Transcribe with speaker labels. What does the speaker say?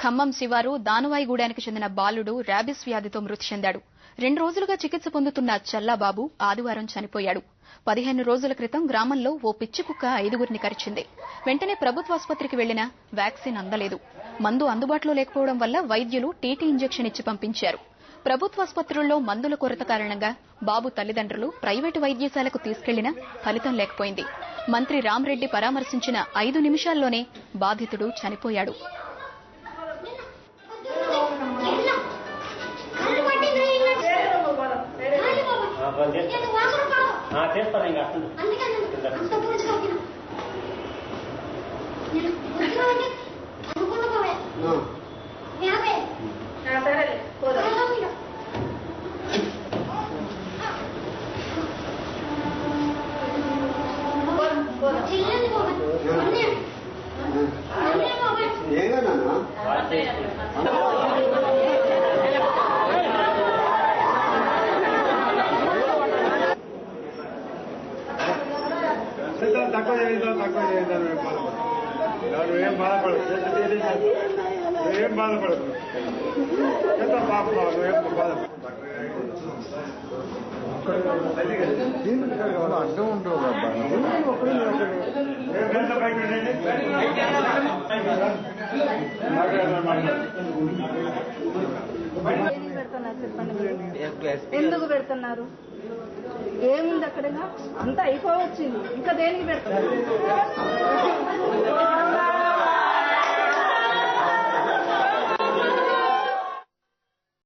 Speaker 1: ఖమ్మం శివారు దానువాయిగూడానికి చెందిన బాలుడు ర్యాబిస్ వ్యాధితో మృతి చెందాడు. 2 రోజులుగా చికిత్స పొందుతున్న చల్లాబాబు ఆదివారం చనిపోయాడు. 15 రోజుల క్రితం గ్రామంలో ఓ పిచ్చి కుక్క 5గురిని కరిచింది. వెంటనే ప్రభుత్వాసుపత్రికి వెళ్లినా వ్యాక్సిన్ అందలేదు. మందు అందుబాటులో లేకపోవడం వల్ల వైద్యులు టీటీ ఇంజెక్షన్ ఇచ్చి పంపించారు. ప్రభుత్వాసుపత్రుల్లో మందుల కొరత కారణంగా బాబు తల్లిదండ్రులు ప్రైవేటు వైద్యశాలకు తీసుకెళ్లినా ఫలితం లేకపోయింది. మంత్రి రామరెడ్డి పరామర్శించిన 5 నిమిషాల్లోనే బాధితుడు చనిపోయాడు.
Speaker 2: అడ్డం ఉంటుంది
Speaker 3: ఎందుకు పెడుతున్నారు? ఏముంది అక్కడ? అంతా అయిపోవచ్చింది, ఇంకా దేనికి పెడుతున్నారు?